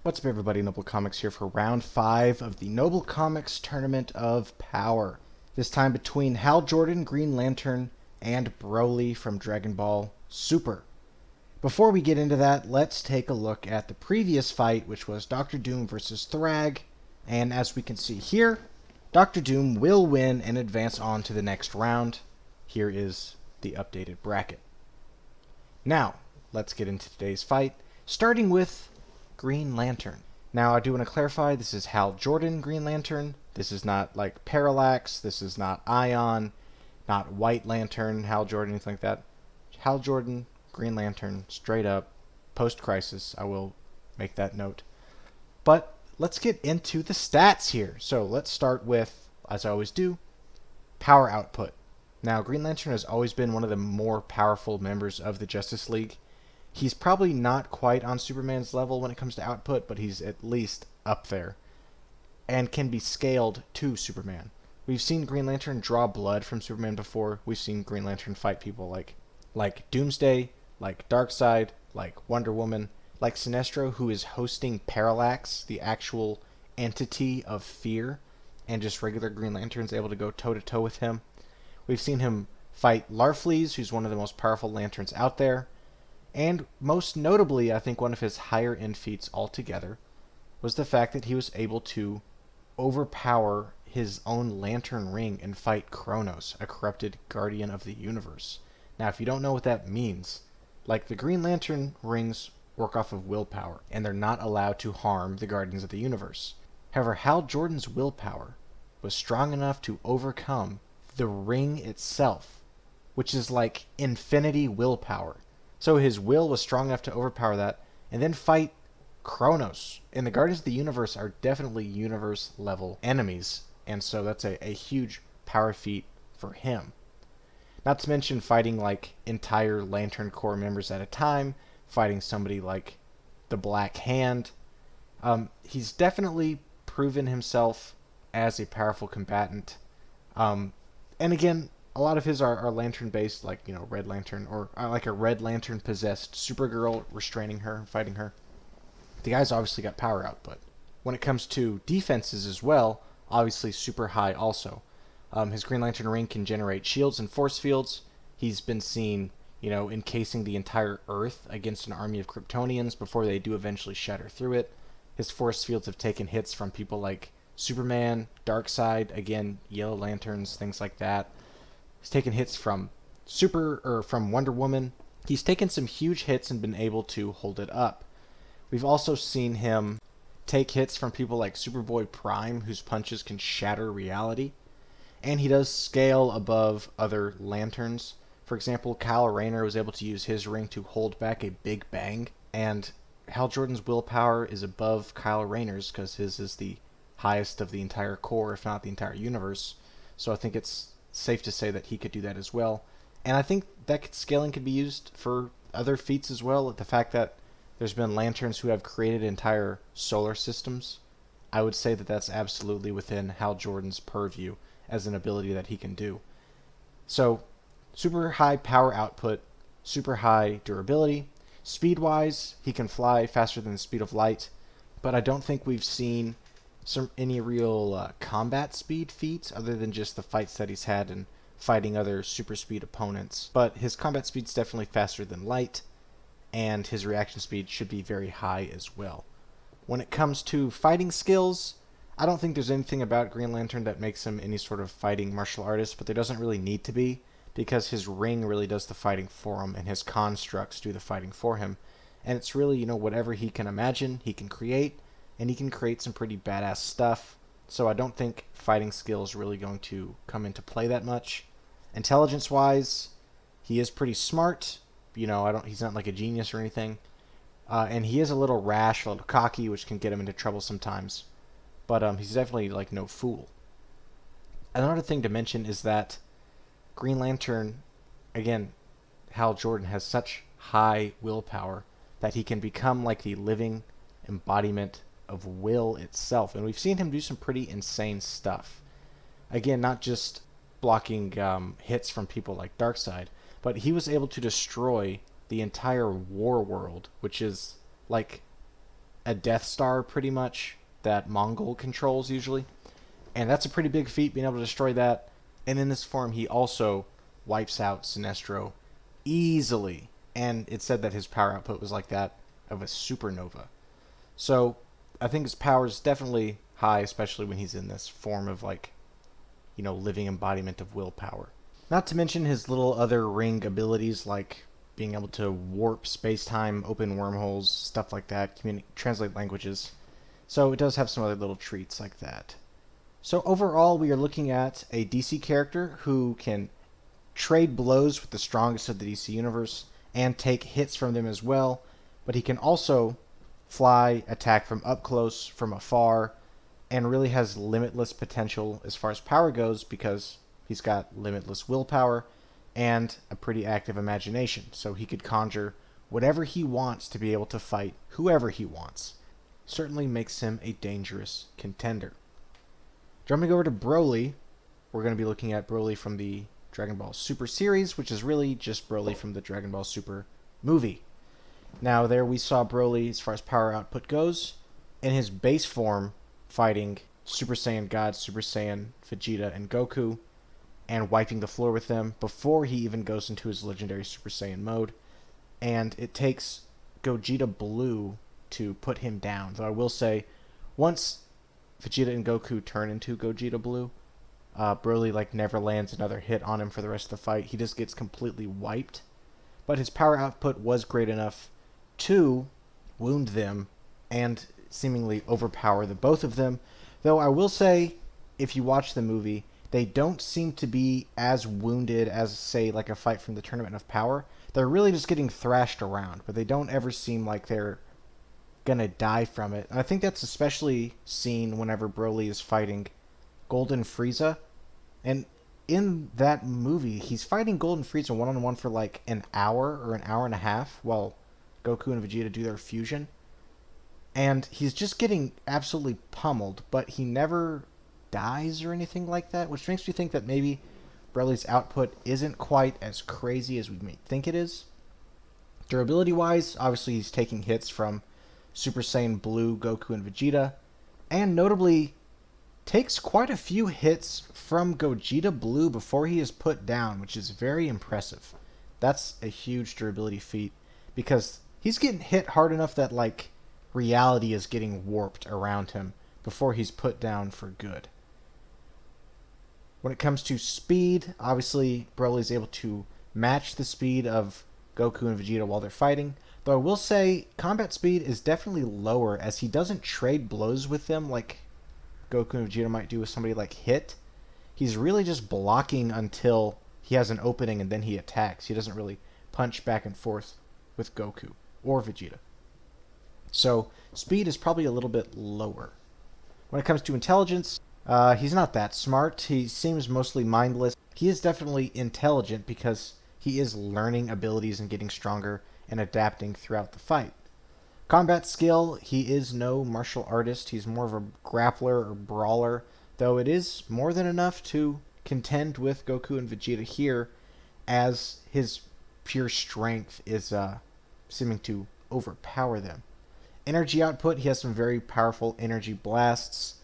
What's up, everybody? Noble Comics here for round 5 of the Noble Comics Tournament of Power. This time between Hal Jordan, Green Lantern, and Broly from Dragon Ball Super. Before we get into that, let's take a look at the previous fight, which was Dr. Doom versus Thrag. And as we can see here, Dr. Doom will win and advance on to the next round. Here is the updated bracket. Now, let's get into today's fight, starting with Green Lantern. Now, I do want to clarify, this is Hal Jordan Green Lantern. This is not like Parallax. This is not Ion, not White Lantern, Hal Jordan, anything like that. Hal Jordan Green Lantern, straight up, post-crisis. I will make that note. But let's get into the stats here. So let's start with, as I always do, power output. Now, Green Lantern has always been one of the more powerful members of the Justice League. He's probably not quite on Superman's level when it comes to output, but he's at least up there and can be scaled to Superman. We've seen Green Lantern draw blood from Superman before. We've seen Green Lantern fight people like Doomsday, like Darkseid, like Wonder Woman, like Sinestro, who is hosting Parallax, the actual entity of fear, and just regular Green Lantern's able to go toe-to-toe with him. We've seen him fight Larfleeze, who's one of the most powerful Lanterns out there. And most notably, I think one of his higher end feats altogether was the fact that he was able to overpower his own lantern ring and fight Kronos, a corrupted guardian of the universe. Now, if you don't know what that means, like the Green Lantern rings work off of willpower, and they're not allowed to harm the guardians of the universe. However, Hal Jordan's willpower was strong enough to overcome the ring itself, which is like infinity willpower. So his will was strong enough to overpower that and then fight Kronos. And the Guardians of the Universe are definitely universe-level enemies, and so that's a huge power feat for him. Not to mention fighting like entire Lantern Corps members at a time, fighting somebody like the Black Hand. He's definitely proven himself as a powerful combatant. And again, a lot of his are Lantern-based, like, Red Lantern, or like a Red Lantern-possessed Supergirl restraining her, fighting her. The guy's obviously got power output. When it comes to defenses as well, obviously super high also. His Green Lantern ring can generate shields and force fields. He's been seen, encasing the entire Earth against an army of Kryptonians before they do eventually shatter through it. His force fields have taken hits from people like Superman, Darkseid, again, Yellow Lanterns, things like that. He's taken hits from from Wonder Woman. He's taken some huge hits and been able to hold it up. We've also seen him take hits from people like Superboy Prime, whose punches can shatter reality. And he does scale above other Lanterns. For example, Kyle Rayner was able to use his ring to hold back a Big Bang. And Hal Jordan's willpower is above Kyle Rayner's because his is the highest of the entire core, if not the entire universe. So I think it's safe to say that he could do that as well. And I think that scaling could be used for other feats as well. The fact that there's been Lanterns who have created entire solar systems, I would say that that's absolutely within Hal Jordan's purview as an ability that he can do. So, super high power output, super high durability. Speed-wise, he can fly faster than the speed of light, but I don't think we've seen any real combat speed feats other than just the fights that he's had and fighting other super speed opponents. But his combat speed's definitely faster than light, and his reaction speed should be very high as well. When it comes to fighting skills, I don't think there's anything about Green Lantern that makes him any sort of fighting martial artist, but there doesn't really need to be, because his ring really does the fighting for him, and his constructs do the fighting for him. And it's really, whatever he can imagine, he can create, and he can create some pretty badass stuff. So I don't think fighting skill is really going to come into play that much. Intelligence-wise, he is pretty smart. He's not like a genius or anything. And he is a little rash, a little cocky, which can get him into trouble sometimes. But he's definitely like no fool. Another thing to mention is that Green Lantern, again, Hal Jordan has such high willpower that he can become like the living embodiment of will itself. And we've seen him do some pretty insane stuff. Again, not just blocking hits from people like Darkseid, but he was able to destroy the entire war world, which is like a Death Star pretty much that Mongol controls usually. And that's a pretty big feat, being able to destroy that. And in this form, he also wipes out Sinestro easily. And it said that his power output was like that of a supernova. So I think his power is definitely high, especially when he's in this form of like, living embodiment of willpower. Not to mention his little other ring abilities like being able to warp space-time, open wormholes, stuff like that, translate languages. So it does have some other little treats like that. So overall, we are looking at a DC character who can trade blows with the strongest of the DC universe and take hits from them as well, but he can also fly, attack from up close, from afar, and really has limitless potential as far as power goes because he's got limitless willpower and a pretty active imagination. So he could conjure whatever he wants to be able to fight whoever he wants. Certainly makes him a dangerous contender. Jumping over to BROLY, we're going to be looking at BROLY from the Dragon Ball Super series, which is really just BROLY from the Dragon Ball Super movie. Now, there we saw BROLY, as far as power output goes, in his base form, fighting Super Saiyan God, Super Saiyan Vegeta, and Goku, and wiping the floor with them before he even goes into his legendary Super Saiyan mode. And it takes Gogeta Blue to put him down. Though I will say, once Vegeta and Goku turn into Gogeta Blue, BROLY never lands another hit on him for the rest of the fight. He just gets completely wiped. But his power output was great enough to wound them and seemingly overpower the both of them. Though I will say, if you watch the movie, they don't seem to be as wounded as, say, like a fight from the Tournament of Power. They're really just getting thrashed around, but they don't ever seem like they're gonna die from it. And I think that's especially seen whenever BROLY is fighting Golden Frieza. And in that movie, he's fighting Golden Frieza one-on-one for like an hour or an hour and a half while Goku and Vegeta do their fusion. And he's just getting absolutely pummeled, but he never dies or anything like that, which makes me think that maybe BROLY's output isn't quite as crazy as we may think it is. Durability-wise, obviously he's taking hits from Super Saiyan Blue, Goku, and Vegeta, and notably takes quite a few hits from Gogeta Blue before he is put down, which is very impressive. That's a huge durability feat, because he's getting hit hard enough that, reality is getting warped around him before he's put down for good. When it comes to speed, obviously BROLY is able to match the speed of Goku and Vegeta while they're fighting, though I will say combat speed is definitely lower as he doesn't trade blows with them like Goku and Vegeta might do with somebody like Hit. He's really just blocking until he has an opening and then he attacks. He doesn't really punch back and forth with Goku or Vegeta. So speed is probably a little bit lower. When it comes to intelligence, he's not that smart. He seems mostly mindless. He is definitely intelligent because he is learning abilities and getting stronger and adapting throughout the fight. Combat skill, he is no martial artist. He's more of a grappler or brawler, though it is more than enough to contend with Goku and Vegeta here, as his pure strength is seeming to overpower them. Energy output, he has some very powerful energy blasts.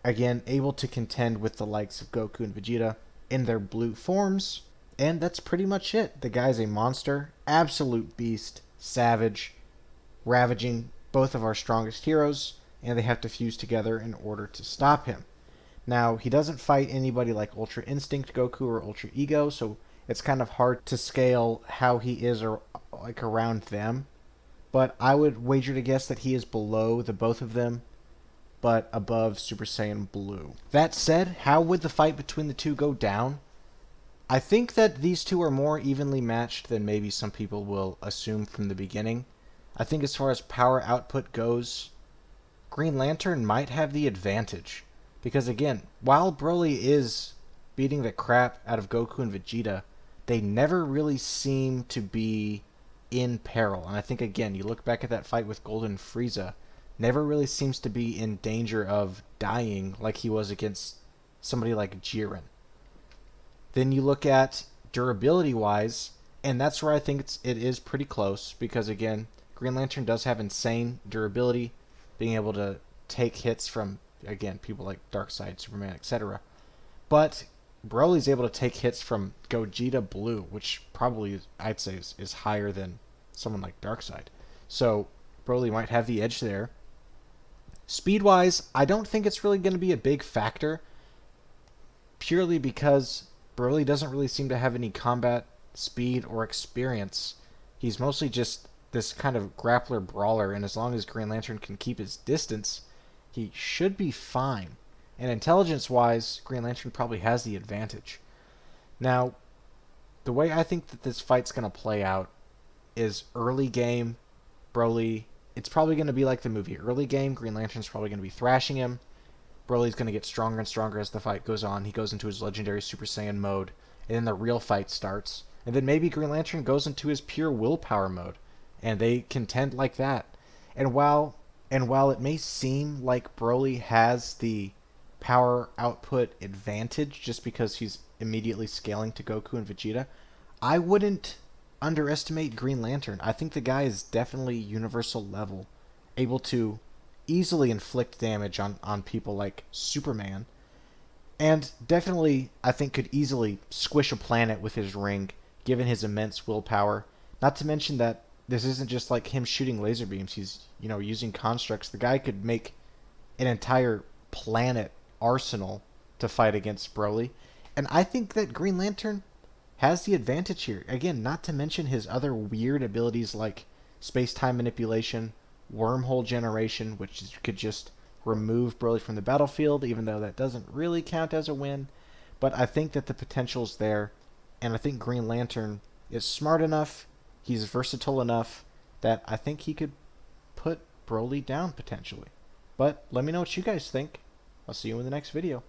Again, able to contend with the likes of Goku and Vegeta in their blue forms. And that's pretty much it. The guy's a monster, absolute beast, savage, ravaging both of our strongest heroes, and they have to fuse together in order to stop him. Now, he doesn't fight anybody like Ultra Instinct Goku or Ultra Ego, so it's kind of hard to scale how he is around them. But I would wager to guess that he is below the both of them, but above Super Saiyan Blue. That said, how would the fight between the two go down? I think that these two are more evenly matched than maybe some people will assume from the beginning. I think as far as power output goes, Green Lantern might have the advantage. Because again, while BROLY is beating the crap out of Goku and Vegeta, they never really seem to be in peril. And I think, again, you look back at that fight with Golden Frieza, never really seems to be in danger of dying like he was against somebody like Jiren. Then you look at durability-wise, and that's where I think it is pretty close, because again, Green Lantern does have insane durability, being able to take hits from, again, people like Darkseid, Superman, etc. But Broly's able to take hits from Gogeta Blue, which probably I'd say is higher than someone like Darkseid. So Broly might have the edge there. Speed-wise, I don't think it's really going to be a big factor, purely because Broly doesn't really seem to have any combat speed or experience. He's mostly just this kind of grappler brawler, and as long as Green Lantern can keep his distance, he should be fine. And intelligence-wise, Green Lantern probably has the advantage. Now, the way I think that this fight's going to play out is early game, Broly. It's probably going to be like the movie. Early game, Green Lantern's probably going to be thrashing him. Broly's going to get stronger and stronger as the fight goes on. He goes into his legendary Super Saiyan mode, and then the real fight starts. And then maybe Green Lantern goes into his pure willpower mode, and they contend like that. And while it may seem like Broly has the power output advantage just because he's immediately scaling to Goku and Vegeta, I wouldn't underestimate Green Lantern. I think the guy is definitely universal level, able to easily inflict damage on people like Superman, and definitely I think could easily squish a planet with his ring, given his immense willpower. Not to mention that this isn't just like him shooting laser beams. He's, using constructs. The guy could make an entire planet arsenal to fight against Broly. And I think that Green Lantern has the advantage here. Again, not to mention his other weird abilities like space-time manipulation, wormhole generation, which could just remove Broly from the battlefield, even though that doesn't really count as a win. But I think that the potential's there, and I think Green Lantern is smart enough, he's versatile enough, that I think he could put Broly down potentially. But let me know what you guys think. I'll see you in the next video.